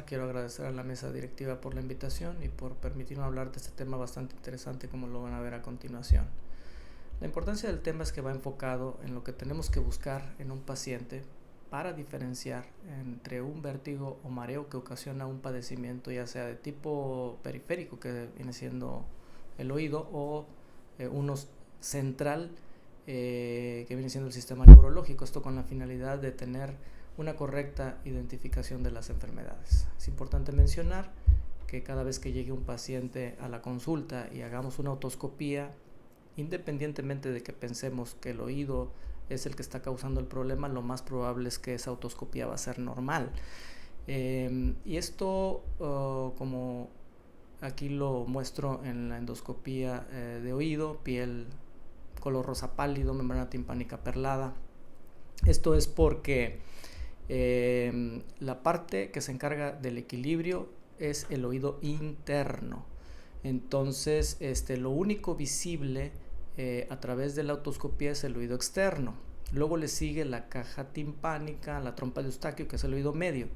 Quiero agradecer a la mesa directiva por la invitación y por permitirme hablar de este tema bastante interesante como lo van a ver a continuación. La importancia del tema es que va enfocado en lo que tenemos que buscar en un paciente para diferenciar entre un vértigo o mareo que ocasiona un padecimiento ya sea de tipo periférico, que viene siendo el oído, o uno central, que viene siendo el sistema neurológico. Esto con la finalidad de tener una correcta identificación de las enfermedades. Es importante mencionar que cada vez que llegue un paciente a la consulta y hagamos una otoscopía, independientemente de que pensemos que el oído es el que está causando el problema, lo más probable es que esa otoscopía va a ser normal. Y esto, como aquí lo muestro en la endoscopía de oído, piel color rosa pálido, membrana timpánica perlada. Esto es porque la parte que se encarga del equilibrio es el oído interno. Entonces, lo único visible a través de la otoscopía es el oído externo. Luego le sigue la caja timpánica, la trompa de Eustaquio, que es el oído medio.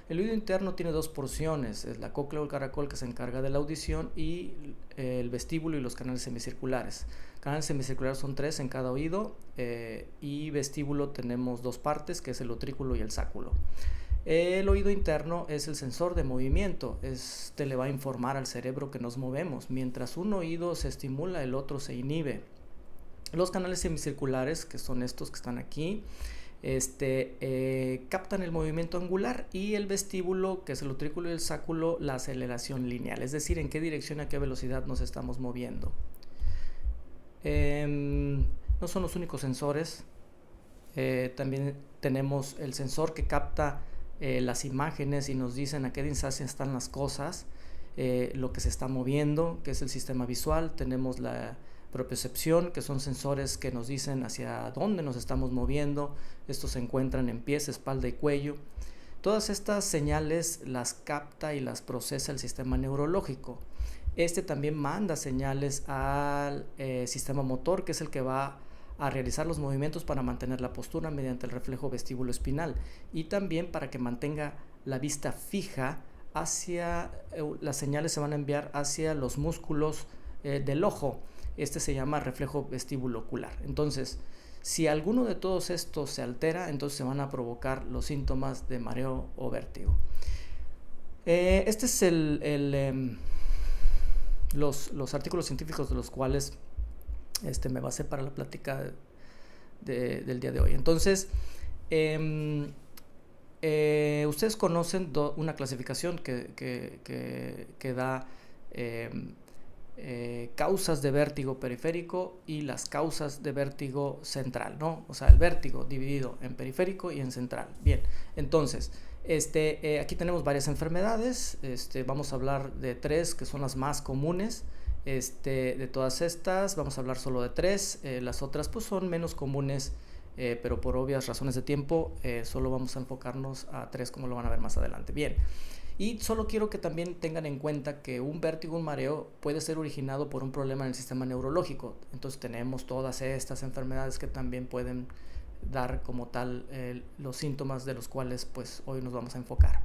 El oído interno tiene dos porciones, es la cóclea o el caracol, que se encarga de la audición, y el vestíbulo y los canales semicirculares. Canales semicirculares son 3 en cada oído, y vestíbulo tenemos 2 partes, que es el utrículo y el sáculo. El oído interno es el sensor de movimiento. Este le va a informar al cerebro que nos movemos. Mientras un oído se estimula, el otro se inhibe. Los canales semicirculares, que son estos que están aquí, captan el movimiento angular, y el vestíbulo, que es el utrículo y el sáculo, la aceleración lineal, es decir, en qué dirección, a qué velocidad nos estamos moviendo. No son los únicos sensores. También tenemos el sensor que capta las imágenes y nos dicen a qué distancia están las cosas, lo que se está moviendo, que es el sistema visual. Tenemos la propiocepción, que son sensores que nos dicen hacia dónde nos estamos moviendo. Estos se encuentran en pies, espalda y cuello. Todas estas señales las capta y las procesa el sistema neurológico. También manda señales al sistema motor, que es el que va a realizar los movimientos para mantener la postura mediante el reflejo vestíbulo espinal, y también para que mantenga la vista fija hacia, las señales se van a enviar hacia los músculos del ojo. Se llama reflejo vestíbulo ocular. Entonces, si alguno de todos estos se altera, entonces se van a provocar los síntomas de mareo o vértigo. Este es los artículos científicos de los cuales me basé para la plática del día de hoy. Entonces, ustedes conocen una clasificación que da causas de vértigo periférico y las causas de vértigo central, ¿no? O sea, el vértigo dividido en periférico y en central. Bien, entonces, aquí tenemos varias enfermedades. Vamos a hablar de 3 que son las más comunes. De todas estas vamos a hablar solo de 3. Las otras pues son menos comunes, pero por obvias razones de tiempo solo vamos a enfocarnos a 3, como lo van a ver más adelante. Bien, y solo quiero que también tengan en cuenta que un vértigo, un mareo, puede ser originado por un problema en el sistema neurológico. Entonces tenemos todas estas enfermedades que también pueden dar como tal los síntomas, de los cuales pues hoy nos vamos a enfocar.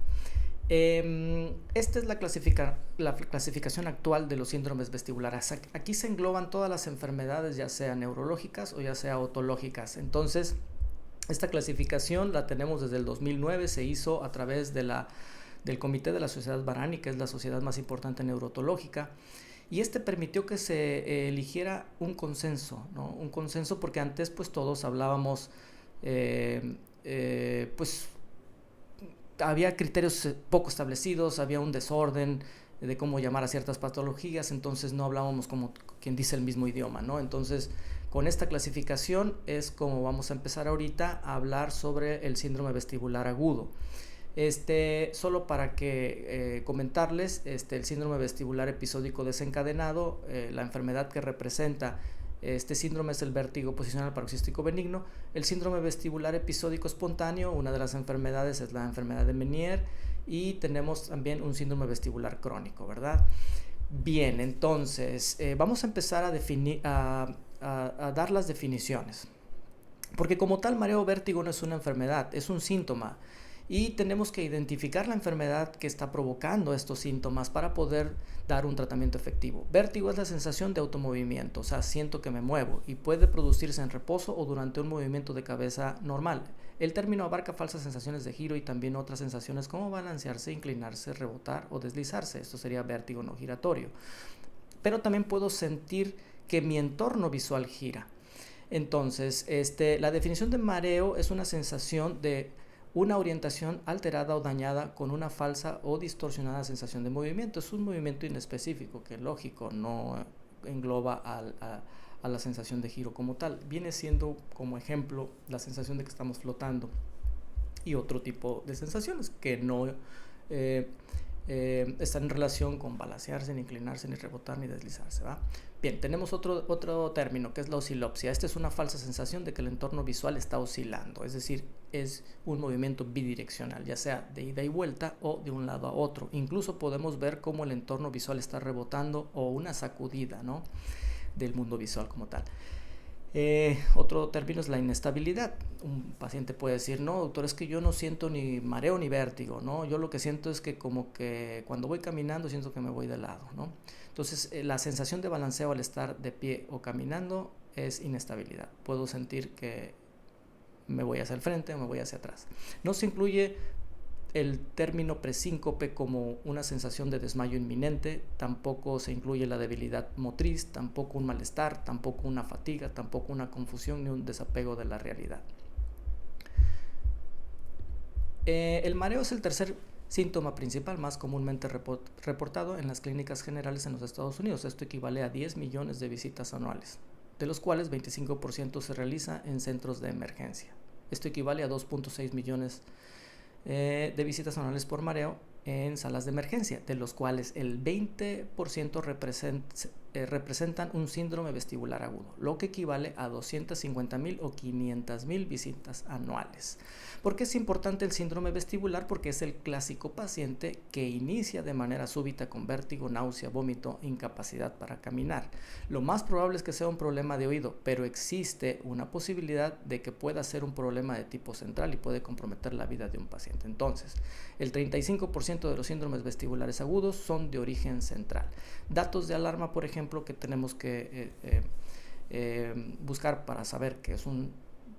Esta es la clasificación actual de los síndromes vestibulares. Aquí se engloban todas las enfermedades, ya sea neurológicas o ya sea otológicas. Entonces, esta clasificación la tenemos desde el 2009, se hizo a través del Comité de la Sociedad Barani, que es la sociedad más importante neurotológica, y permitió que se eligiera un consenso, ¿no? Un consenso porque antes pues todos hablábamos, pues había criterios poco establecidos, había un desorden de cómo llamar a ciertas patologías, entonces no hablábamos como quien dice el mismo idioma, ¿no? Entonces, con esta clasificación es como vamos a empezar ahorita a hablar sobre el síndrome vestibular agudo. Solo para que comentarles, el síndrome vestibular episódico desencadenado, la enfermedad que representa este síndrome es el vértigo posicional paroxístico benigno. El síndrome vestibular episódico espontáneo, una de las enfermedades es la enfermedad de Meniere, y tenemos también un síndrome vestibular crónico, ¿verdad? Bien, entonces vamos a empezar a dar las definiciones, porque como tal mareo o vértigo no es una enfermedad, es un síntoma. y tenemos que identificar la enfermedad que está provocando estos síntomas para poder dar un tratamiento efectivo. Vértigo es la sensación de automovimiento, o sea, siento que me muevo, y puede producirse en reposo o durante un movimiento de cabeza normal. El término abarca falsas sensaciones de giro y también otras sensaciones como balancearse, inclinarse, rebotar o deslizarse. Esto sería vértigo no giratorio. Pero también puedo sentir que mi entorno visual gira. Entonces, la definición de mareo es una sensación de una orientación alterada o dañada con una falsa o distorsionada sensación de movimiento. Es un movimiento inespecífico que, lógico, no engloba a la sensación de giro como tal. Viene siendo, como ejemplo, la sensación de que estamos flotando y otro tipo de sensaciones que no están en relación con balancearse, ni inclinarse, ni rebotar, ni deslizarse, ¿va? Bien, tenemos otro término que es la oscilopsia. Esta es una falsa sensación de que el entorno visual está oscilando, es decir, es un movimiento bidireccional, ya sea de ida y vuelta o de un lado a otro. Incluso podemos ver cómo el entorno visual está rebotando o una sacudida, ¿no?, del mundo visual como tal. Otro término es la inestabilidad. Un paciente puede decir, no, doctor, es que yo no siento ni mareo ni vértigo, ¿no? Yo lo que siento es que como que cuando voy caminando siento que me voy de lado, ¿no? Entonces, la sensación de balanceo al estar de pie o caminando es inestabilidad. Puedo sentir que me voy hacia el frente o me voy hacia atrás. No se incluye el término presíncope como una sensación de desmayo inminente, tampoco se incluye la debilidad motriz, tampoco un malestar, tampoco una fatiga, tampoco una confusión ni un desapego de la realidad. El mareo es el tercer síntoma principal más comúnmente reportado en las clínicas generales en los Estados Unidos. Esto equivale a 10 millones de visitas anuales, de los cuales 25% se realiza en centros de emergencia. Esto equivale a 2.6 millones de visitas anuales por mareo en salas de emergencia, de los cuales el 20% representan un síndrome vestibular agudo, lo que equivale a 250,000 o 500,000 visitas anuales. ¿Por qué es importante el síndrome vestibular? Porque es el clásico paciente que inicia de manera súbita con vértigo, náusea, vómito, incapacidad para caminar. Lo más probable es que sea un problema de oído, pero existe una posibilidad de que pueda ser un problema de tipo central y puede comprometer la vida de un paciente. Entonces, el 35% de los síndromes vestibulares agudos son de origen central. Datos de alarma, por ejemplo, que tenemos que buscar para saber que es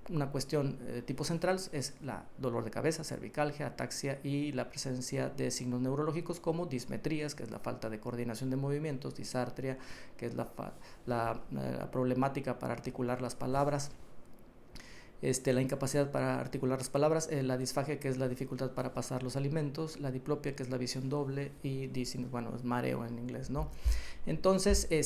una cuestión de tipo central es la dolor de cabeza, cervicalgia, ataxia y la presencia de signos neurológicos como dismetrías, que es la falta de coordinación de movimientos, disartria, que es la problemática para articular las palabras, la incapacidad para articular las palabras, la disfagia, que es la dificultad para pasar los alimentos, la diplopia, que es la visión doble, y dizziness, bueno, es mareo en inglés, ¿no? Entonces, el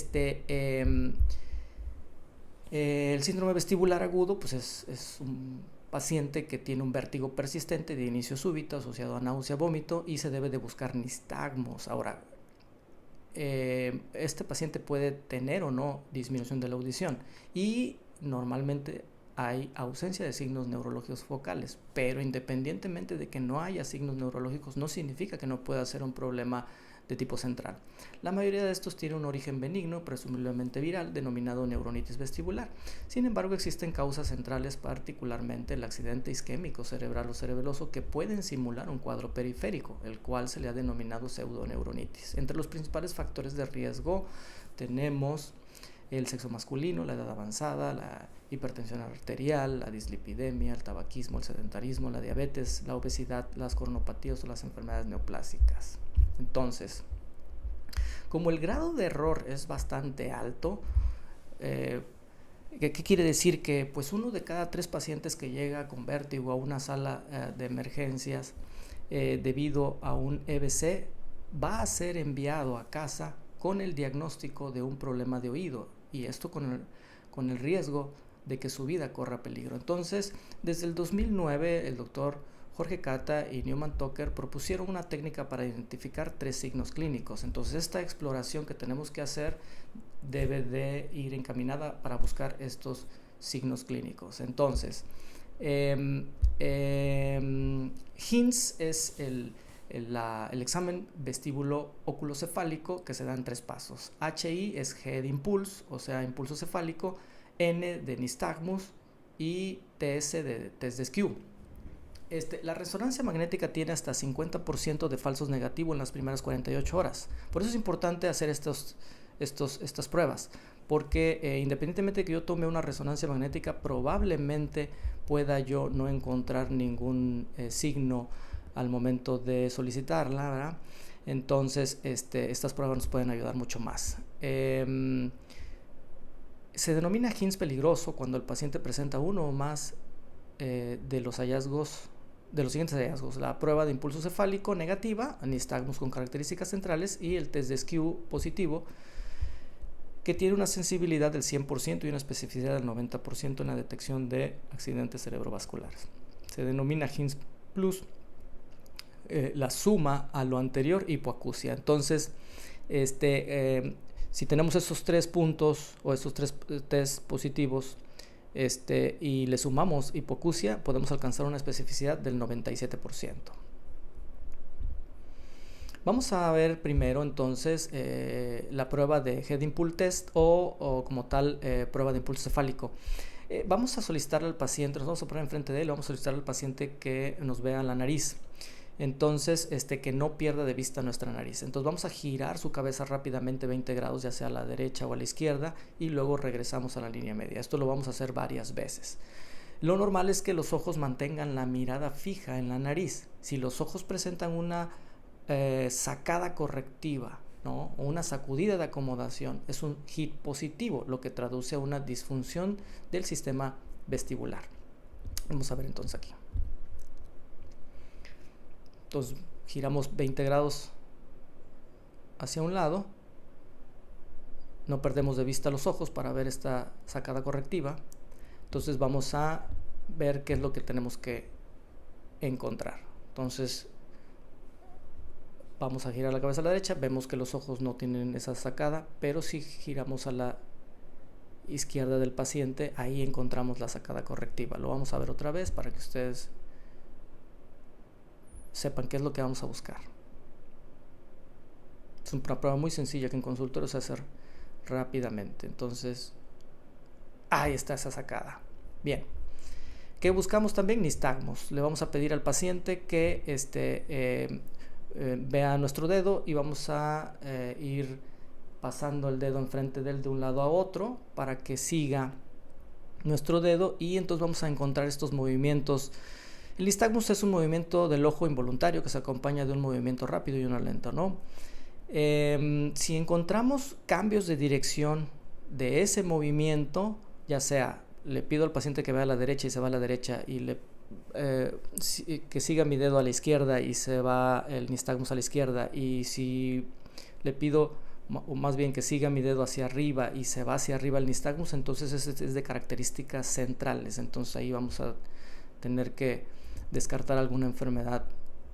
síndrome vestibular agudo, pues es un paciente que tiene un vértigo persistente de inicio súbito asociado a náusea, vómito, y se debe de buscar nistagmos. Ahora, este paciente puede tener o no disminución de la audición y normalmente hay ausencia de signos neurológicos focales, pero independientemente de que no haya signos neurológicos no significa que no pueda ser un problema de tipo central. La mayoría de estos tiene un origen benigno, presumiblemente viral, denominado neuronitis vestibular. Sin embargo, existen causas centrales, particularmente el accidente isquémico cerebral o cerebeloso, que pueden simular un cuadro periférico, el cual se le ha denominado pseudoneuronitis. Entre los principales factores de riesgo tenemos el sexo masculino, la edad avanzada, la hipertensión arterial, la dislipidemia, el tabaquismo, el sedentarismo, la diabetes, la obesidad, las coronopatías o las enfermedades neoplásicas. Entonces, como el grado de error es bastante alto, ¿qué quiere decir? Que pues 1 de cada 3 pacientes que llega con vértigo a una sala de emergencias debido a un EBC va a ser enviado a casa con el diagnóstico de un problema de oído, y esto con el riesgo de que su vida corra peligro. Entonces, desde el 2009, el doctor Jorge Cata y Newman Tucker propusieron una técnica para identificar 3 signos clínicos. Entonces, esta exploración que tenemos que hacer debe de ir encaminada para buscar estos signos clínicos. Entonces, HINS es el examen vestíbulo oculocefálico, que se da en 3 pasos. HI es Head Impulse, o sea, impulso cefálico, N de nistagmus y TS de test de Skew. La resonancia magnética tiene hasta 50% de falsos negativos en las primeras 48 horas. Por eso es importante hacer estas pruebas, porque independientemente de que yo tome una resonancia magnética, probablemente pueda yo no encontrar ningún signo al momento de solicitarla, ¿verdad? Entonces, estas pruebas nos pueden ayudar mucho más. Se denomina Hins peligroso cuando el paciente presenta uno o más de los siguientes hallazgos: la prueba de impulso cefálico negativa, nistagmus con características centrales, y el test de Skew positivo, que tiene una sensibilidad del 100% y una especificidad del 90% en la detección de accidentes cerebrovasculares. Se denomina Hins plus la suma a lo anterior, hipoacusia. Entonces, si tenemos esos 3 puntos o esos 3 test positivos, y le sumamos hipoacusia, podemos alcanzar una especificidad del 97%. Vamos a ver primero entonces la prueba de Head Impulse Test o como tal prueba de impulso cefálico. Vamos a solicitarle al paciente, nos vamos a poner enfrente de él, vamos a solicitarle al paciente que nos vea la nariz. Entonces, que no pierda de vista nuestra nariz. Entonces vamos a girar su cabeza rápidamente 20 grados, ya sea a la derecha o a la izquierda, y luego regresamos a la línea media. Esto lo vamos a hacer varias veces. Lo normal es que los ojos mantengan la mirada fija en la nariz. Si los ojos presentan una sacada correctiva, ¿no?, o una sacudida de acomodación, es un HIT positivo, lo que traduce a una disfunción del sistema vestibular. Vamos a ver entonces aquí. Entonces giramos 20 grados hacia un lado, no perdemos de vista los ojos para ver esta sacada correctiva. Entonces vamos a ver qué es lo que tenemos que encontrar. Entonces vamos a girar la cabeza a la derecha, vemos que los ojos no tienen esa sacada, pero si giramos a la izquierda del paciente, ahí encontramos la sacada correctiva. Lo vamos a ver otra vez para que ustedes sepan qué es lo que vamos a buscar. Es una prueba muy sencilla que en consultorio se hace rápidamente. Entonces, ahí está esa sacada. Bien. ¿Qué buscamos también? Nistagmus. Le vamos a pedir al paciente que vea nuestro dedo y vamos a ir pasando el dedo enfrente de él de un lado a otro para que siga nuestro dedo, y entonces vamos a encontrar estos movimientos. El nistagmus es un movimiento del ojo involuntario que se acompaña de un movimiento rápido y uno lento, ¿no? Si encontramos cambios de dirección de ese movimiento, ya sea le pido al paciente que vea a la derecha y se va a la derecha, y que siga mi dedo a la izquierda y se va el nistagmus a la izquierda, y si le pido, o más bien que siga mi dedo hacia arriba y se va hacia arriba el nistagmus, entonces es de características centrales. Entonces ahí vamos a tener que descartar alguna enfermedad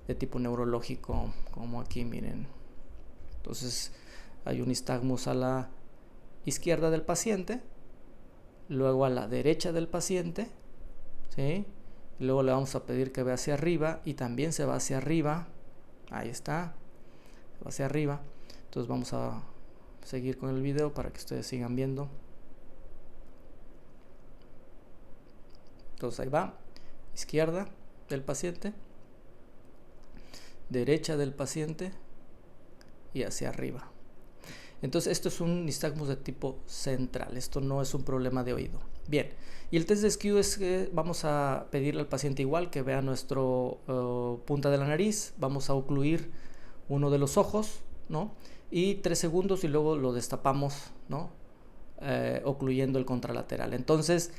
de tipo neurológico, como aquí, miren. Entonces hay un nistagmus a la izquierda del paciente, luego a la derecha del paciente, ¿sí? Y luego le vamos a pedir que vea hacia arriba y también se va hacia arriba. Ahí está, se va hacia arriba. Entonces vamos a seguir con el video para que ustedes sigan viendo. Entonces ahí va, izquierda del paciente, derecha del paciente y hacia arriba. Entonces esto es un nistagmus de tipo central, esto no es un problema de oído. Bien, y el test de Skew es que vamos a pedirle al paciente igual que vea nuestro punta de la nariz, vamos a ocluir uno de los ojos, ¿no?, y 3 segundos y luego lo destapamos, ¿no?, ocluyendo el contralateral. Entonces,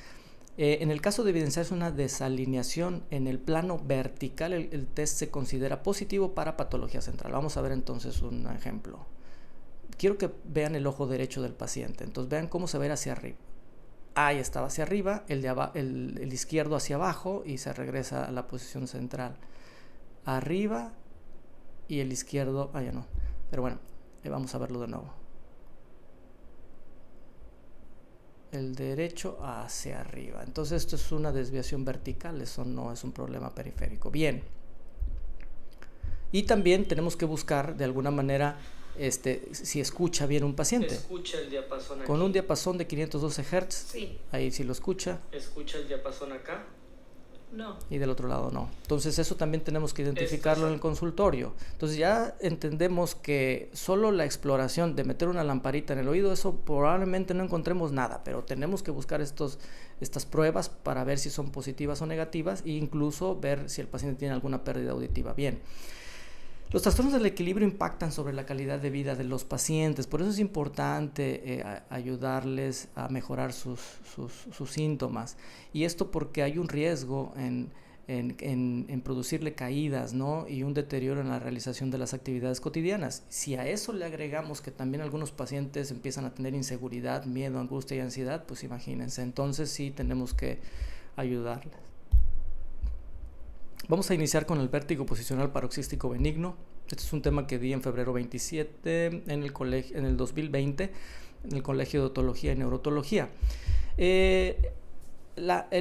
en el caso de evidenciarse una desalineación en el plano vertical, el test se considera positivo para patología central. Vamos a ver entonces un ejemplo. Quiero que vean el ojo derecho del paciente. Entonces vean cómo se ve hacia arriba. Ahí estaba hacia arriba, el izquierdo hacia abajo y se regresa a la posición central. Arriba y el izquierdo, ya no. Pero bueno, vamos a verlo de nuevo. El derecho hacia arriba. Entonces esto es una desviación vertical, eso no es un problema periférico. Bien. Y también tenemos que buscar de alguna manera si escucha bien un paciente. Escucha el diapasón aquí. Con un diapasón de 512 Hz. Sí. Ahí sí lo escucha. Escucha el diapasón acá. no. Y del otro lado no. Entonces eso también tenemos que identificarlo en el consultorio. Entonces ya entendemos que solo la exploración de meter una lamparita en el oído, eso probablemente no encontremos nada, pero tenemos que buscar estas pruebas para ver si son positivas o negativas e incluso ver si el paciente tiene alguna pérdida auditiva. Bien. Los trastornos del equilibrio impactan sobre la calidad de vida de los pacientes, por eso es importante ayudarles a mejorar sus síntomas. Y esto porque hay un riesgo en producirle caídas, ¿no? Y un deterioro en la realización de las actividades cotidianas. Si a eso le agregamos que también algunos pacientes empiezan a tener inseguridad, miedo, angustia y ansiedad, pues imagínense, entonces sí tenemos que ayudarles. Vamos a iniciar con el vértigo posicional paroxístico benigno. Este es un tema que di en febrero 27 en el 2020 en el Colegio de Otología y Neurotología. El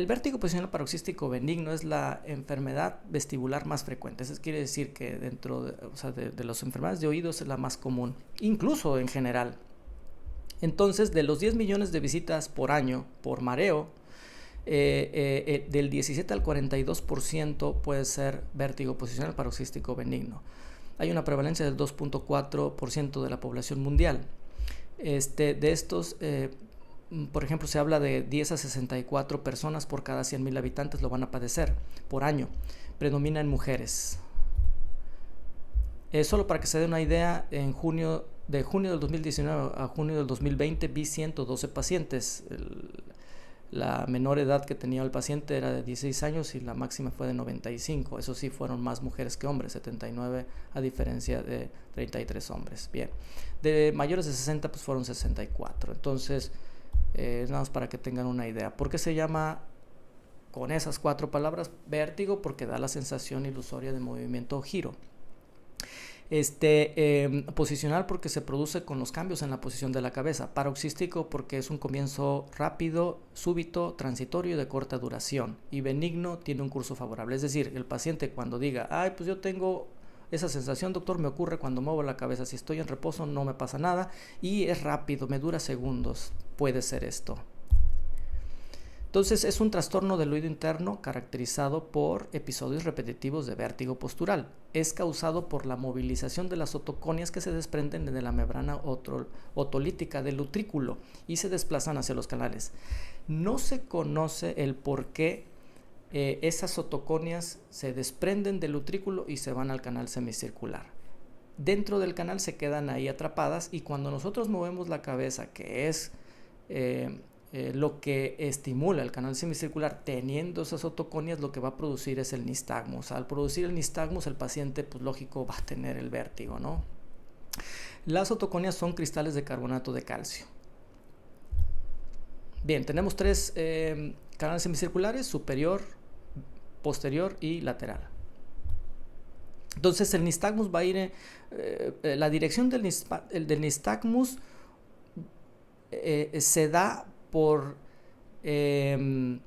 vértigo posicional paroxístico benigno es la enfermedad vestibular más frecuente. Eso quiere decir que dentro de las enfermedades de oídos es la más común, incluso en general. Entonces, de los 10 millones de visitas por año por mareo, del 17 al 42% puede ser vértigo posicional paroxístico benigno. Hay una prevalencia del 2.4% de la población mundial. De estos, por ejemplo, se habla de 10 a 64 personas por cada 100,000 habitantes lo van a padecer por año. Predomina en mujeres. Solo para que se dé una idea, de junio del 2019 a junio del 2020 vi 112 pacientes. La menor edad que tenía el paciente era de 16 años y la máxima fue de 95. Eso sí, fueron más mujeres que hombres, 79 a diferencia de 33 hombres. Bien, de mayores de 60 pues fueron 64. Entonces, nada más para que tengan una idea. ¿Por qué se llama con esas 4 palabras vértigo? Porque da la sensación ilusoria de movimiento o giro. Posicional porque se produce con los cambios en la posición de la cabeza. Paroxístico porque es un comienzo rápido, súbito, transitorio y de corta duración. Y benigno tiene un curso favorable. Es decir, el paciente cuando diga, ay, pues yo tengo esa sensación, doctor, me ocurre cuando muevo la cabeza. Si estoy en reposo no me pasa nada y es rápido, me dura segundos. Puede ser esto. Entonces es un trastorno del oído interno caracterizado por episodios repetitivos de vértigo postural. Es causado por la movilización de las otoconias que se desprenden de la membrana otolítica del utrículo y se desplazan hacia los canales. No se conoce el por qué esas otoconias se desprenden del utrículo y se van al canal semicircular. Dentro del canal se quedan ahí atrapadas y cuando nosotros movemos la cabeza, que es lo que estimula el canal semicircular, teniendo esas otoconias, lo que va a producir es el nistagmus. Al producir el nistagmus, el paciente, pues lógico, va a tener el vértigo, ¿no? Las otoconias son cristales de carbonato de calcio. Bien, tenemos 3 canales semicirculares: superior, posterior y lateral. Entonces el nistagmus va a ir la dirección del nistagmus se da por el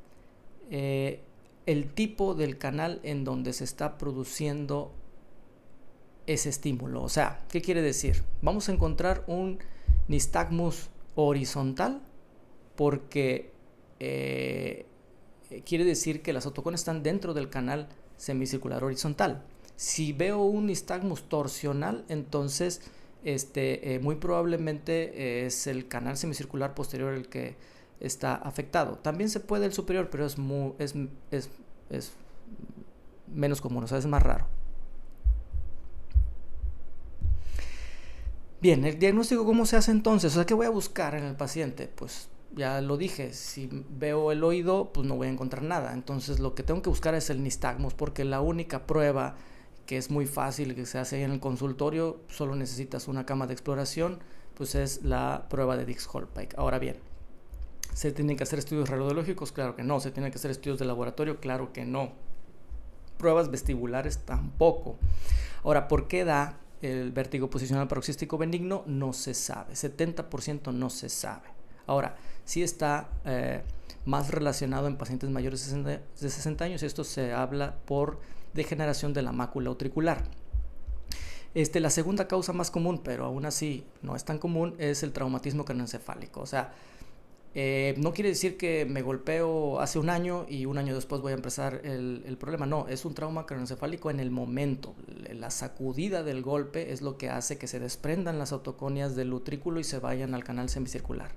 tipo del canal en donde se está produciendo ese estímulo. O sea, ¿qué quiere decir? Vamos a encontrar un nistagmus horizontal porque quiere decir que las otoconias están dentro del canal semicircular horizontal. Si veo un nistagmus torsional, entonces muy probablemente es el canal semicircular posterior el que está afectado. También se puede el superior, pero es menos común, o sea, es más raro. Bien, el diagnóstico, ¿cómo se hace entonces? O sea, ¿qué voy a buscar en el paciente? Pues ya lo dije, si veo el oído, pues no voy a encontrar nada. Entonces lo que tengo que buscar es el nistagmus, porque la única prueba que es muy fácil, que se hace ahí en el consultorio, solo necesitas una cama de exploración, pues es la prueba de Dix-Hallpike. Ahora bien, ¿se tienen que hacer estudios radiológicos? Claro que no. ¿Se tienen que hacer estudios de laboratorio? Claro que no. Pruebas vestibulares tampoco. Ahora, ¿por qué da el vértigo posicional paroxístico benigno? No se sabe. 70% no se sabe. Ahora, sí está más relacionado en pacientes mayores de 60 años. Esto se habla por degeneración de la mácula utricular. La segunda causa más común, pero aún así no es tan común, es el traumatismo craneoencefálico. O sea, No quiere decir que me golpeo hace un año y un año después voy a empezar el problema. No, es un trauma craneoencefálico en el momento. La sacudida del golpe es lo que hace que se desprendan las autoconias del utrículo y se vayan al canal semicircular.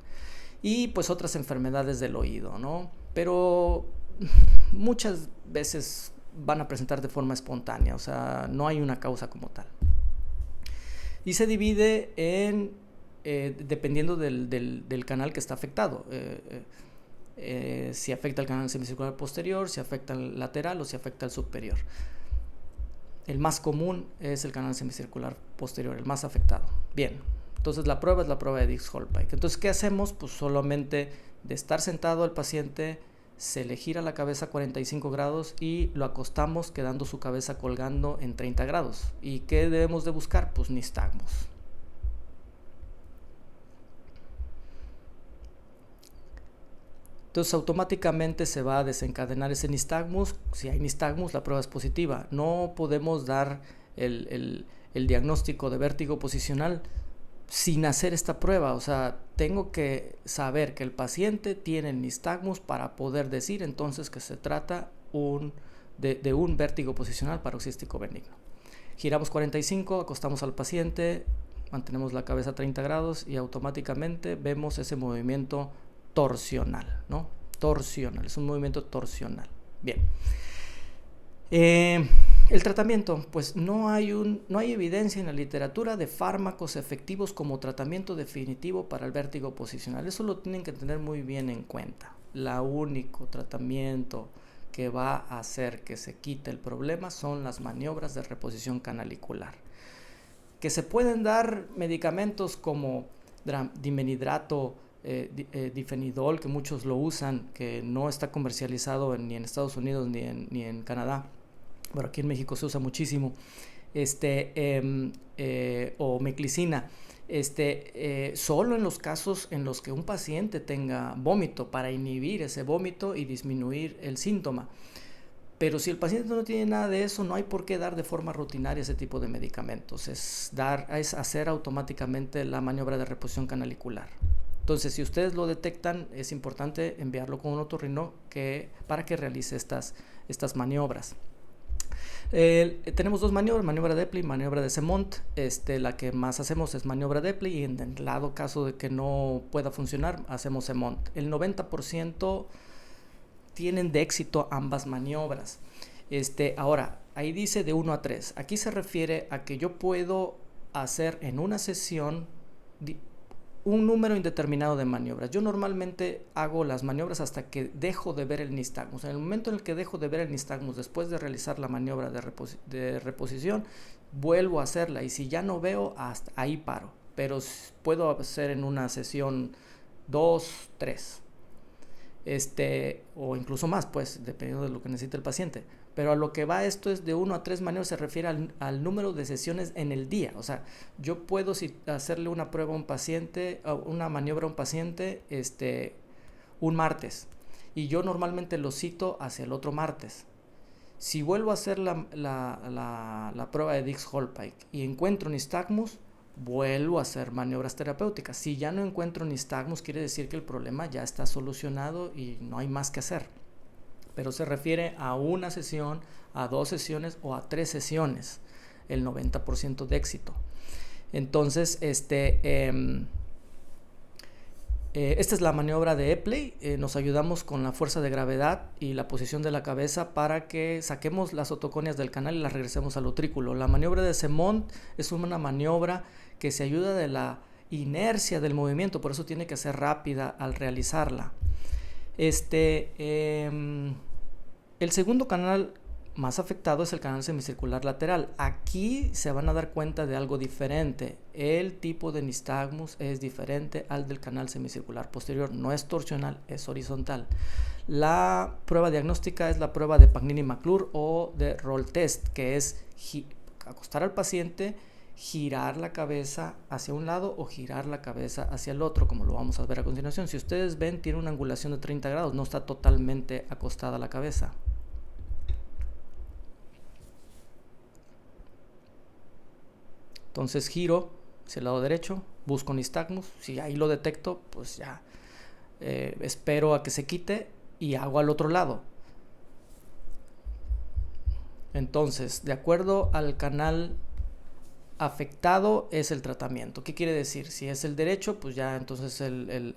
Y pues otras enfermedades del oído, ¿no? Pero muchas veces van a presentar de forma espontánea, o sea, no hay una causa como tal. Y se divide en dependiendo del canal que está afectado. Si afecta el canal semicircular posterior, si afecta el lateral o si afecta el superior. El más común es el canal semicircular posterior, el más afectado. Bien, entonces la prueba es la prueba de Dix-Hallpike. Entonces, ¿qué hacemos? Pues solamente de estar sentado el paciente se le gira la cabeza a 45 grados y lo acostamos quedando su cabeza colgando en 30 grados. ¿Y qué debemos de buscar? Pues nistagmus. Entonces automáticamente se va a desencadenar ese nistagmus. Si hay nistagmus, la prueba es positiva. No podemos dar el diagnóstico de vértigo posicional sin hacer esta prueba. O sea, tengo que saber que el paciente tiene nistagmus para poder decir entonces que se trata de un vértigo posicional paroxístico benigno. Giramos 45, acostamos al paciente, mantenemos la cabeza a 30 grados y automáticamente vemos ese movimiento torsional, ¿no? Torsional, es un movimiento torsional. Bien. El tratamiento, pues no hay evidencia en la literatura de fármacos efectivos como tratamiento definitivo para el vértigo posicional. Eso lo tienen que tener muy bien en cuenta. El único tratamiento que va a hacer que se quite el problema son las maniobras de reposición canalicular. Que se pueden dar medicamentos como dimenidrato, difenidol, que muchos lo usan, que no está comercializado ni en Estados Unidos ni en Canadá. Bueno, aquí en México se usa muchísimo, o meclicina, solo en los casos en los que un paciente tenga vómito, para inhibir ese vómito y disminuir el síntoma. Pero si el paciente no tiene nada de eso, no hay por qué dar de forma rutinaria ese tipo de medicamentos. Es hacer automáticamente la maniobra de reposición canalicular. Entonces, si ustedes lo detectan, es importante enviarlo con un otorrino para que realice estas maniobras. Tenemos dos maniobras, maniobra de Epley y maniobra de Semont. La que más hacemos es maniobra de Epley y en el dado caso de que no pueda funcionar, hacemos Semont. El 90% tienen de éxito ambas maniobras. Ahora, ahí dice de 1 a 3. Aquí se refiere a que yo puedo hacer en una sesión un número indeterminado de maniobras. Yo normalmente hago las maniobras hasta que dejo de ver el nistagmus. En el momento en el que dejo de ver el nistagmus, después de realizar la maniobra de reposición, vuelvo a hacerla. Y si ya no veo, hasta ahí paro. Pero puedo hacer en una sesión 2, 3. O incluso más, pues, dependiendo de lo que necesite el paciente. Pero a lo que va esto es de 1 a 3 maniobras, se refiere al número de sesiones en el día. O sea, yo puedo hacerle una prueba a un paciente, una maniobra a un paciente, un martes. Y yo normalmente lo cito hacia el otro martes. Si vuelvo a hacer la prueba de Dix-Hallpike y encuentro nistagmus, vuelvo a hacer maniobras terapéuticas. Si ya no encuentro nistagmus, quiere decir que el problema ya está solucionado y no hay más que hacer. Pero se refiere a una sesión, a 2 sesiones o a 3 sesiones, el 90% de éxito. Entonces, esta es la maniobra de Epley. Nos ayudamos con la fuerza de gravedad y la posición de la cabeza para que saquemos las otoconias del canal y las regresemos al utrículo. La maniobra de Semont es una maniobra que se ayuda de la inercia del movimiento, por eso tiene que ser rápida al realizarla. El segundo canal más afectado es el canal semicircular lateral. Aquí se van a dar cuenta de algo diferente. El tipo de nistagmus es diferente al del canal semicircular posterior. No es torsional, es horizontal. La prueba diagnóstica es la prueba de Pagnini-McClure o de Roll Test, que es acostar al paciente, girar la cabeza hacia un lado o girar la cabeza hacia el otro, como lo vamos a ver a continuación. Si ustedes ven, tiene una angulación de 30 grados, no está totalmente acostada la cabeza. Entonces giro hacia el lado derecho, busco nistagmus. Si ahí lo detecto, pues ya espero a que se quite y hago al otro lado. Entonces, de acuerdo al canal afectado es el tratamiento. ¿Qué quiere decir? Si es el derecho, pues ya entonces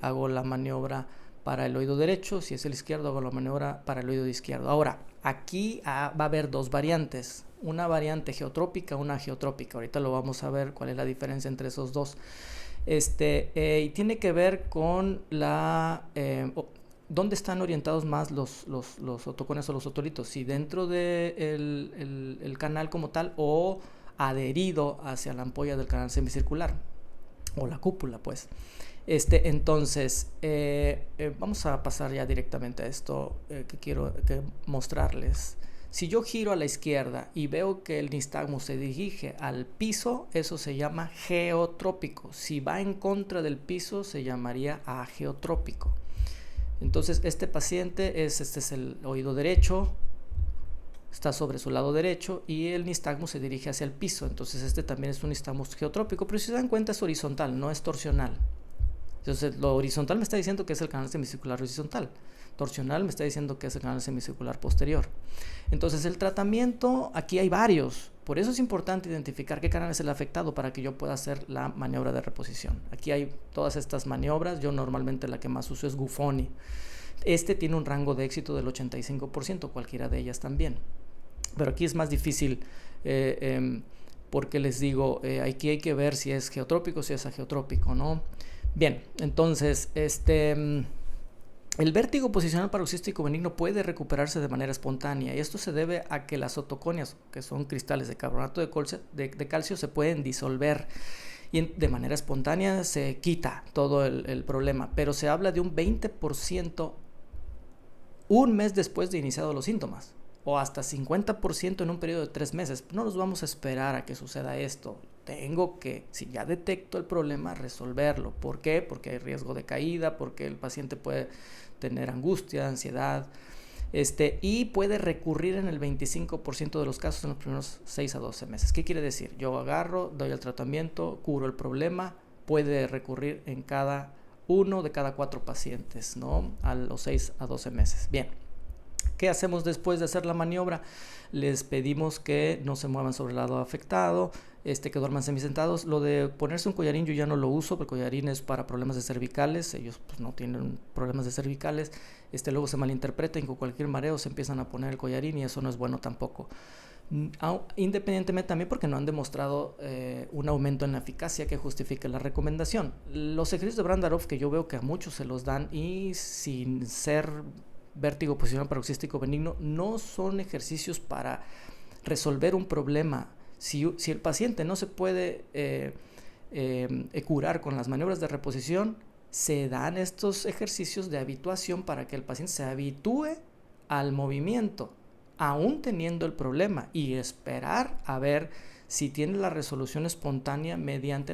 hago la maniobra para el oído derecho. Si es el izquierdo, hago la maniobra para el oído izquierdo. Ahora, aquí va a haber dos variantes. Una variante geotrópica, una geotrópica. Ahorita lo vamos a ver cuál es la diferencia entre esos dos. Y tiene que ver con ¿dónde están orientados más los otocones o los otolitos? Si dentro del el canal como tal o adherido hacia la ampolla del canal semicircular o la cúpula, pues. Entonces, vamos a pasar ya directamente a esto que quiero mostrarles. Si yo giro a la izquierda y veo que el nistagmo se dirige al piso, eso se llama geotrópico. Si va en contra del piso, se llamaría ageotrópico. Entonces, este paciente este es el oído derecho, está sobre su lado derecho y el nistagmo se dirige hacia el piso. Entonces, este también es un nistagmo geotrópico, pero si se dan cuenta es horizontal, no es torsional. Entonces, lo horizontal me está diciendo que es el canal semicircular horizontal. Torsional me está diciendo que es el canal semicircular posterior. Entonces, el tratamiento, aquí hay varios. Por eso es importante identificar qué canal es el afectado para que yo pueda hacer la maniobra de reposición. Aquí hay todas estas maniobras. Yo normalmente la que más uso es Guffoni. Tiene un rango de éxito del 85%, cualquiera de ellas también. Pero aquí es más difícil porque les digo, aquí hay que ver si es geotrópico o si es ageotrópico, ¿no? Bien, entonces, el vértigo posicional paroxístico benigno puede recuperarse de manera espontánea y esto se debe a que las otoconias, que son cristales de carbonato de calcio, se pueden disolver y de manera espontánea se quita todo el problema, pero se habla de un 20% un mes después de iniciados los síntomas o hasta 50% en un periodo de 3 meses. No nos vamos a esperar a que suceda esto. Tengo que, si ya detecto el problema, resolverlo. ¿Por qué? Porque hay riesgo de caída, porque el paciente puede tener angustia, ansiedad, y puede recurrir en el 25% de los casos en los primeros 6 a 12 meses. ¿Qué quiere decir? Yo agarro, doy el tratamiento, curo el problema, puede recurrir en cada uno de cada 4 pacientes, ¿no? A los 6 a 12 meses. Bien. ¿Qué hacemos después de hacer la maniobra? Les pedimos que no se muevan sobre el lado afectado, que duerman semisentados. Lo de ponerse un collarín yo ya no lo uso, porque el collarín es para problemas de cervicales. Ellos pues, no tienen problemas de cervicales. Luego se malinterpreta y con cualquier mareo se empiezan a poner el collarín y eso no es bueno tampoco. Independientemente también porque no han demostrado un aumento en la eficacia que justifique la recomendación. Los ejercicios de Brandarov que yo veo que a muchos se los dan y sin ser vértigo posicional paroxístico benigno, no son ejercicios para resolver un problema. Si el paciente no se puede curar con las maniobras de reposición, se dan estos ejercicios de habituación para que el paciente se habitúe al movimiento, aún teniendo el problema, y esperar a ver si tiene la resolución espontánea mediante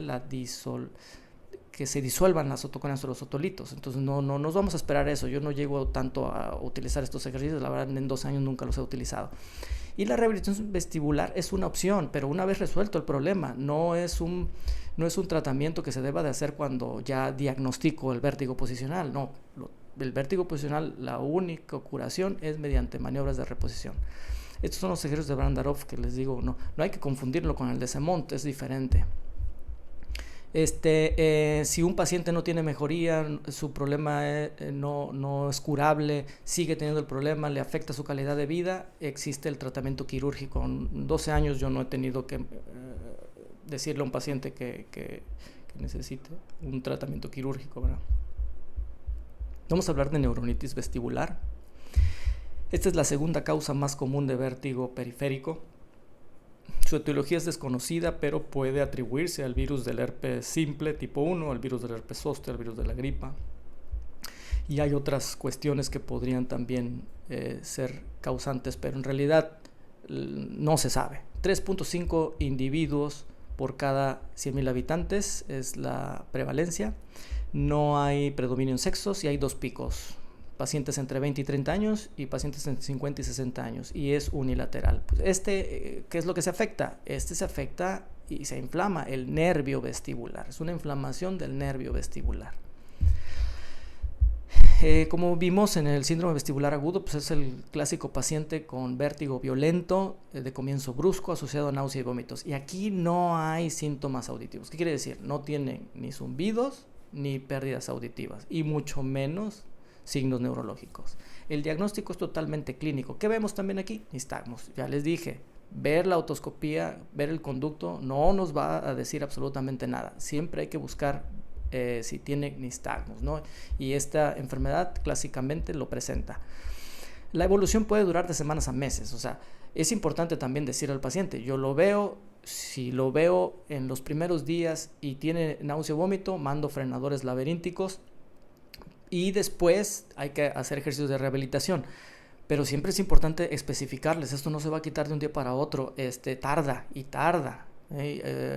que se disuelvan las otoconias o los otolitos. Entonces no nos vamos a esperar eso. Yo no llego tanto a utilizar estos ejercicios, la verdad en 2 años nunca los he utilizado. Y la rehabilitación vestibular es una opción, pero una vez resuelto el problema, no es un tratamiento que se deba de hacer cuando ya diagnostico el vértigo posicional. No, el vértigo posicional, la única curación es mediante maniobras de reposición. Estos son los ejercicios de Brandarov que les digo, no hay que confundirlo con el de Semont, es diferente. Si un paciente no tiene mejoría, su problema no es curable, sigue teniendo el problema, le afecta su calidad de vida, existe el tratamiento quirúrgico. En 12 años yo no he tenido que decirle a un paciente que necesite un tratamiento quirúrgico, ¿verdad? Vamos a hablar de neuronitis vestibular. Esta es la segunda causa más común de vértigo periférico. Su etiología es desconocida, pero puede atribuirse al virus del herpes simple tipo 1, al virus del herpes zóster, al virus de la gripa. Y hay otras cuestiones que podrían también ser causantes, pero en realidad no se sabe. 3.5 individuos por cada 100.000 habitantes es la prevalencia. No hay predominio en sexos y hay 2 picos. Pacientes entre 20 y 30 años y pacientes entre 50 y 60 años, y es unilateral. Pues ¿qué es lo que se afecta? Se afecta y se inflama el nervio vestibular. Es una inflamación del nervio vestibular. Como vimos en el síndrome vestibular agudo, pues es el clásico paciente con vértigo violento, de comienzo brusco, asociado a náusea y vómitos. Y aquí no hay síntomas auditivos. ¿Qué quiere decir? No tienen ni zumbidos ni pérdidas auditivas, y mucho menos signos neurológicos. El diagnóstico es totalmente clínico. ¿Qué vemos también aquí? Nistagmos. Ya les dije, ver la otoscopía, ver el conducto, no nos va a decir absolutamente nada. Siempre hay que buscar si tiene nistagmos, ¿no? Y esta enfermedad clásicamente lo presenta. La evolución puede durar de semanas a meses, o sea, es importante también decir al paciente, yo lo veo, si lo veo en los primeros días y tiene náusea o vómito, mando frenadores laberínticos y después hay que hacer ejercicios de rehabilitación. Pero siempre es importante especificarles, esto no se va a quitar de un día para otro, tarda y tarda.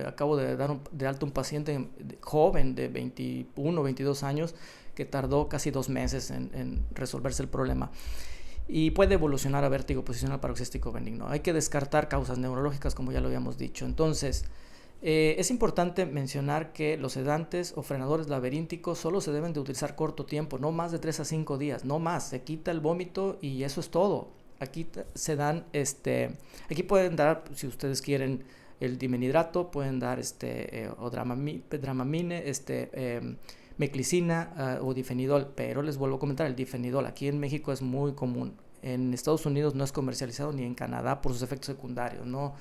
Acabo de dar de alta un paciente joven de 21, 22 años que tardó casi 2 meses en resolverse el problema. Y puede evolucionar a vértigo posicional paroxístico benigno. Hay que descartar causas neurológicas, como ya lo habíamos dicho. Entonces, es importante mencionar que los sedantes o frenadores laberínticos solo se deben de utilizar corto tiempo, no más de 3 a 5 días, no más. Se quita el vómito y eso es todo. Aquí se dan, aquí pueden dar, si ustedes quieren, el dimenhidrato, pueden dar o dramamine, meclicina o difenidol, pero les vuelvo a comentar, el difenidol aquí en México es muy común. En Estados Unidos no es comercializado, ni en Canadá por sus efectos secundarios, ¿no?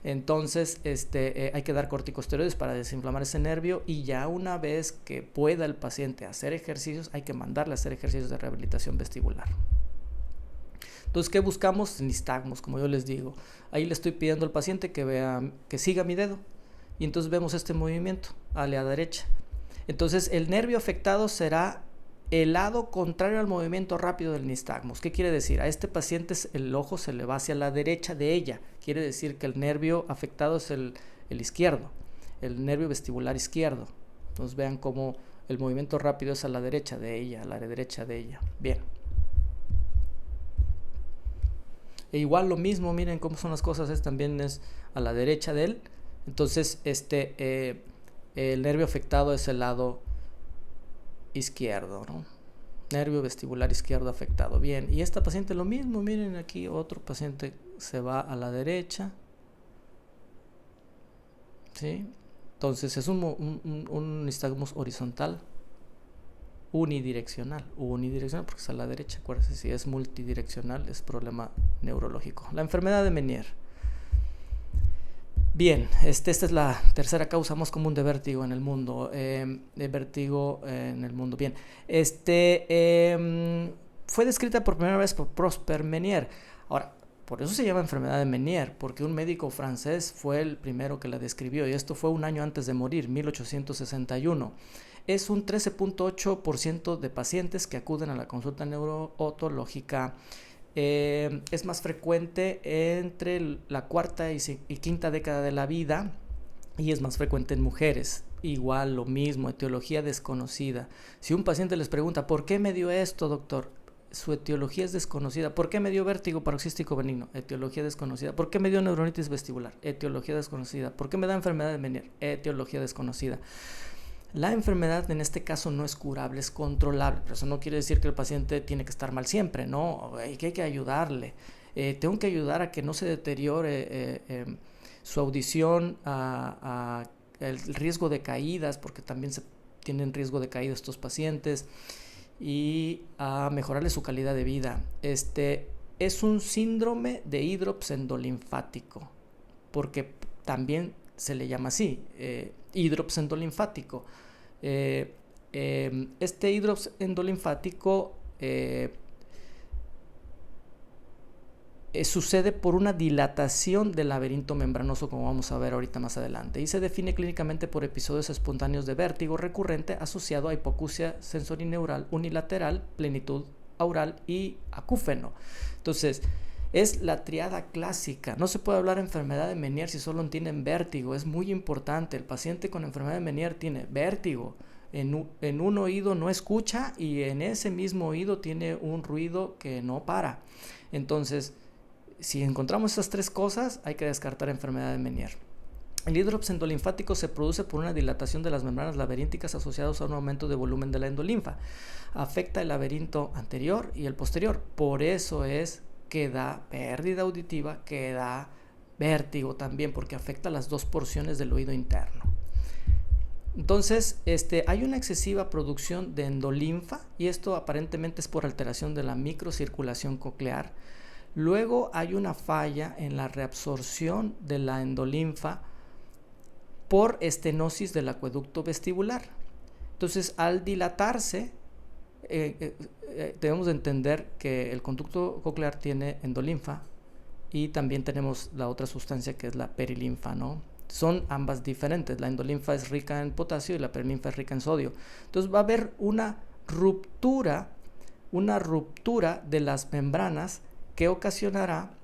Entonces, hay que dar corticosteroides para desinflamar ese nervio, y ya una vez que pueda el paciente hacer ejercicios, hay que mandarle a hacer ejercicios de rehabilitación vestibular. Entonces, ¿qué buscamos? Nistagmos, como yo les digo. Ahí le estoy pidiendo al paciente que siga mi dedo, y entonces vemos este movimiento a la derecha. Entonces, el nervio afectado será el lado contrario al movimiento rápido del nistagmos. ¿Qué quiere decir? A este paciente el ojo se le va hacia la derecha de ella. Quiere decir que el nervio afectado es el izquierdo, el nervio vestibular izquierdo. Entonces vean cómo el movimiento rápido es a la derecha de ella, a la derecha de ella. Bien. E igual lo mismo, miren cómo son las cosas, también es a la derecha de él. Entonces, el nervio afectado es el lado izquierdo, ¿no? Nervio vestibular izquierdo afectado. Bien, y esta paciente lo mismo, miren aquí otro paciente se va a la derecha, ¿sí? Entonces es un nistagmos horizontal, unidireccional porque es a la derecha. Acuérdense, si es multidireccional es problema neurológico. La enfermedad de Meniere. Bien, esta es la tercera causa más común de vértigo en el mundo. Bien, fue descrita por primera vez por Prosper Meniere. Ahora, por eso se llama enfermedad de Meniere, porque un médico francés fue el primero que la describió, y esto fue un año antes de morir, 1861. Es un 13.8% de pacientes que acuden a la consulta neurootológica. Es más frecuente entre la cuarta y quinta década de la vida, y es más frecuente en mujeres. Igual lo mismo, etiología desconocida. Si un paciente les pregunta, ¿por qué me dio esto, doctor? Su etiología es desconocida. ¿Por qué me dio vértigo paroxístico benigno? Etiología desconocida. ¿Por qué me dio neuronitis vestibular? Etiología desconocida. ¿Por qué me da enfermedad de Meniere? Etiología desconocida. La enfermedad en este caso no es curable, es controlable, pero eso no quiere decir que el paciente tiene que estar mal siempre, ¿no? Que hay que ayudarle. Tengo que ayudar a que no se deteriore su audición, a el riesgo de caídas, porque también tienen riesgo de caída estos pacientes, y a mejorarle su calidad de vida. Es un síndrome de hidrops endolinfático, porque también se le llama así, hidrops endolinfático. Este hidrops endolinfático sucede por una dilatación del laberinto membranoso, como vamos a ver ahorita más adelante, y se define clínicamente por episodios espontáneos de vértigo recurrente asociado a hipoacusia sensorineural unilateral, plenitud aural y acúfeno. Entonces, es la triada clásica. No se puede hablar de enfermedad de Meniere si solo tienen vértigo. Es muy importante. El paciente con enfermedad de Meniere tiene vértigo. En un oído no escucha, y en ese mismo oído tiene un ruido que no para. Entonces, si encontramos esas tres cosas, hay que descartar enfermedad de Meniere. El hidrops endolinfático se produce por una dilatación de las membranas laberínticas asociados a un aumento de volumen de la endolinfa. Afecta el laberinto anterior y el posterior. Por eso es que da pérdida auditiva, que da vértigo también, porque afecta las dos porciones del oído interno. Entonces, hay una excesiva producción de endolinfa y esto aparentemente es por alteración de la microcirculación coclear. Luego hay una falla en la reabsorción de la endolinfa por estenosis del acueducto vestibular. Entonces, al dilatarse, debemos de entender que el conducto coclear tiene endolinfa y también tenemos la otra sustancia que es la perilinfa, ¿no? Son ambas diferentes. La endolinfa es rica en potasio y la perilinfa es rica en sodio. Entonces va a haber una ruptura de las membranas que ocasionará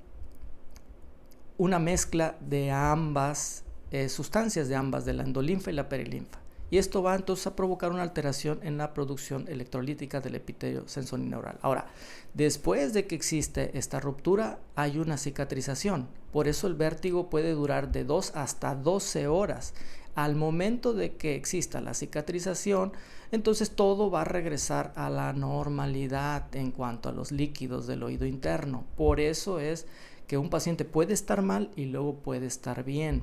una mezcla de ambas sustancias, de la endolinfa y la perilinfa. Y esto va entonces a provocar una alteración en la producción electrolítica del epitelio sensorineural. Ahora, después de que existe esta ruptura, hay una cicatrización. Por eso el vértigo puede durar de 2 hasta 12 horas. Al momento de que exista la cicatrización, entonces todo va a regresar a la normalidad en cuanto a los líquidos del oído interno. Por eso es que un paciente puede estar mal y luego puede estar bien.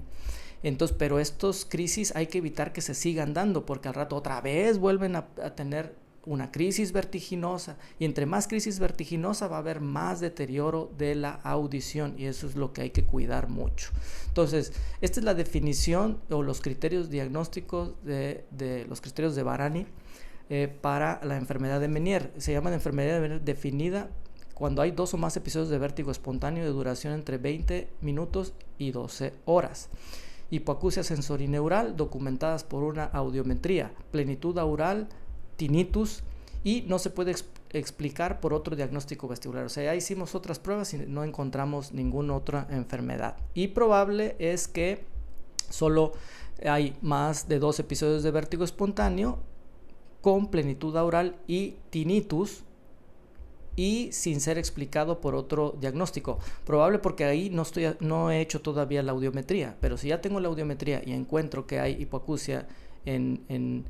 Entonces, pero estos crisis hay que evitar que se sigan dando porque al rato otra vez vuelven a tener una crisis vertiginosa y entre más crisis vertiginosa va a haber más deterioro de la audición y eso es lo que hay que cuidar mucho. Entonces, esta es la definición o los criterios diagnósticos de los criterios de Varani para la enfermedad de Meniere. Se llama la enfermedad de Meniere definida cuando hay 2 o más episodios de vértigo espontáneo de duración entre 20 minutos y 12 horas. Hipoacusia sensorineural documentadas por una audiometría, plenitud aural, tinnitus y no se puede explicar por otro diagnóstico vestibular. O sea, ya hicimos otras pruebas y no encontramos ninguna otra enfermedad. Y probable es que solo hay más de 2 episodios de vértigo espontáneo con plenitud aural y tinnitus y sin ser explicado por otro diagnóstico. Probable porque ahí no he hecho todavía la audiometría, pero si ya tengo la audiometría y encuentro que hay hipoacusia en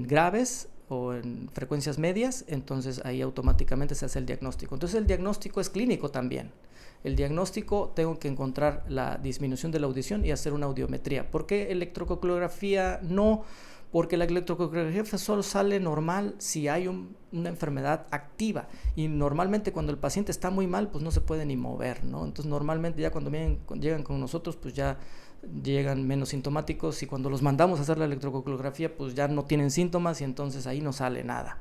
graves o en frecuencias medias, entonces ahí automáticamente se hace el diagnóstico. Entonces el diagnóstico es clínico también. El diagnóstico tengo que encontrar la disminución de la audición y hacer una audiometría. ¿Por qué electrococulografía no? Porque la electrococulografía solo sale normal si hay una enfermedad activa y normalmente cuando el paciente está muy mal pues no se puede ni mover, ¿no? Entonces normalmente ya cuando llegan con nosotros pues ya llegan menos sintomáticos y cuando los mandamos a hacer la electrococulografía pues ya no tienen síntomas y entonces ahí no sale nada.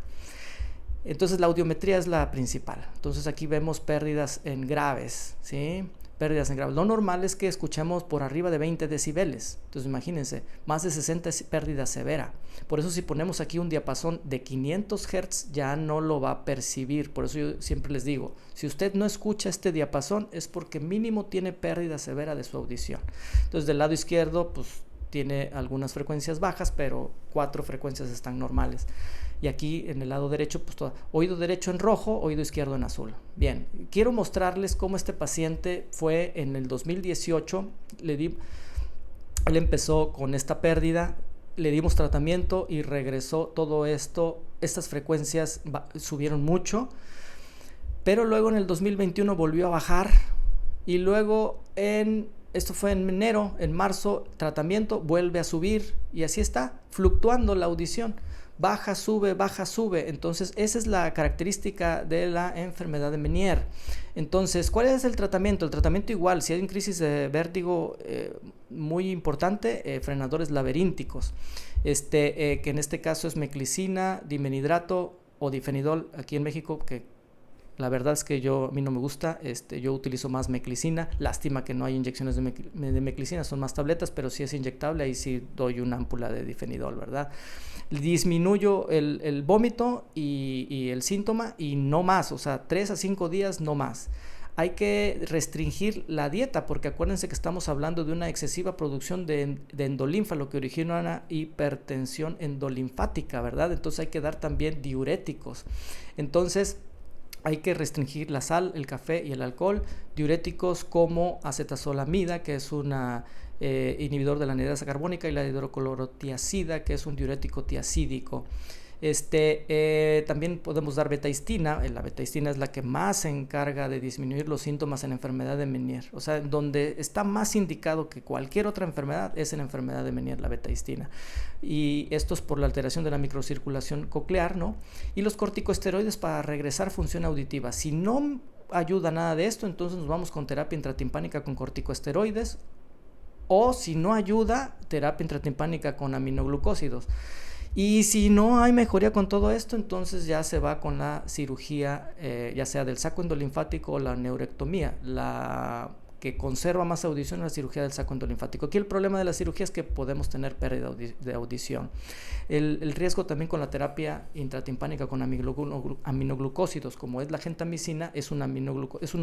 Entonces la audiometría es la principal. Entonces aquí vemos pérdidas en graves, ¿sí? Pérdidas en graves. Lo normal es que escuchemos por arriba de 20 decibeles. Entonces imagínense, más de 60 es pérdida severa. Por eso si ponemos aquí un diapasón de 500 Hz ya no lo va a percibir. Por eso yo siempre les digo, si usted no escucha este diapasón es porque mínimo tiene pérdida severa de su audición. Entonces del lado izquierdo pues tiene algunas frecuencias bajas, pero 4 frecuencias están normales. Y aquí en el lado derecho, pues oído derecho en rojo, oído izquierdo en azul. Bien, quiero mostrarles cómo este paciente fue en el 2018. Él empezó con esta pérdida, le dimos tratamiento y regresó todo esto. Estas frecuencias subieron mucho, pero luego en el 2021 volvió a bajar y luego esto fue en enero, en marzo, tratamiento, vuelve a subir y así está, fluctuando la audición. Baja, sube, entonces esa es la característica de la enfermedad de Meniere. Entonces, ¿cuál es el tratamiento? El tratamiento igual, si hay una crisis de vértigo muy importante, frenadores laberínticos, que en este caso es meclicina, dimenhidrato o difenidol, aquí en México, que la verdad es que a mí no me gusta, yo utilizo más meclicina, lástima que no hay inyecciones de meclicina, son más tabletas, pero si es inyectable, ahí sí doy una ámpula de difenidol, ¿verdad? Disminuyo el vómito y el síntoma y no más, o sea, 3 a 5 días no más. Hay que restringir la dieta porque acuérdense que estamos hablando de una excesiva producción de endolinfa, lo que origina una hipertensión endolinfática, ¿verdad? Entonces hay que dar también diuréticos. Entonces Hay que restringir la sal, el café y el alcohol. Diuréticos como acetazolamida, que es un inhibidor de la anhidrasa carbónica, y la hidroclorotiazida, que es un diurético tiazídico. También podemos dar betahistina. La betahistina es la que más se encarga de disminuir los síntomas en enfermedad de Meniere. O sea, donde está más indicado que cualquier otra enfermedad es en enfermedad de Meniere la betahistina. Y esto es por la alteración de la microcirculación coclear, ¿no? Y los corticosteroides para regresar función auditiva. Si no ayuda nada de esto, entonces nos vamos con terapia intratimpánica con corticosteroides, o si no ayuda, terapia intratimpánica con aminoglucósidos. Y si no hay mejoría con todo esto, entonces ya se va con la cirugía, ya sea del saco endolinfático o la neurectomía. La que conserva más audición es la cirugía del saco endolinfático. Aquí el problema de la cirugía es que podemos tener pérdida de audición. El riesgo también con la terapia intratimpánica con aminoglucósidos, como es la gentamicina, es un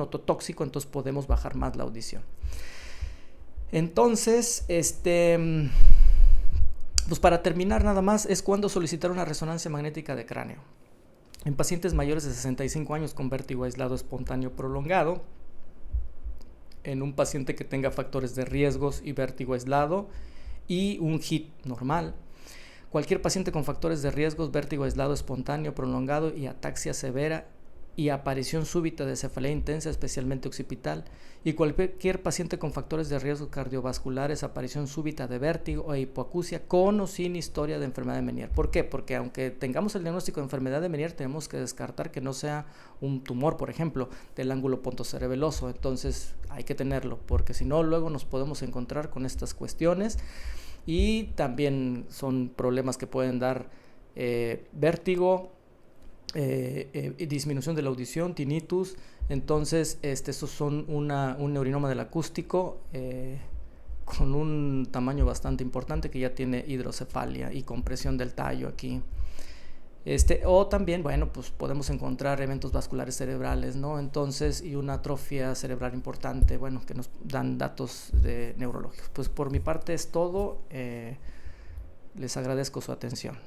ototóxico, entonces podemos bajar más la audición. Entonces, pues para terminar nada más, es cuando solicitar una resonancia magnética de cráneo. En pacientes mayores de 65 años con vértigo aislado espontáneo prolongado, en un paciente que tenga factores de riesgos y vértigo aislado y un HIT normal. Cualquier paciente con factores de riesgos, vértigo aislado espontáneo prolongado y ataxia severa y aparición súbita de cefalea intensa, especialmente occipital, y cualquier paciente con factores de riesgo cardiovasculares, aparición súbita de vértigo e hipoacusia con o sin historia de enfermedad de Meniere. ¿Por qué? Porque aunque tengamos el diagnóstico de enfermedad de Meniere, tenemos que descartar que no sea un tumor, por ejemplo, del ángulo pontocerebeloso. Entonces hay que tenerlo, porque si no, luego nos podemos encontrar con estas cuestiones, y también son problemas que pueden dar vértigo, disminución de la audición, tinnitus. Entonces estos son un neurinoma del acústico con un tamaño bastante importante, que ya tiene hidrocefalia y compresión del tallo aquí. O también, bueno, pues podemos encontrar eventos vasculares cerebrales, ¿no? Entonces, y una atrofia cerebral importante, bueno, que nos dan datos neurológicos. Pues por mi parte es todo. Les agradezco su atención.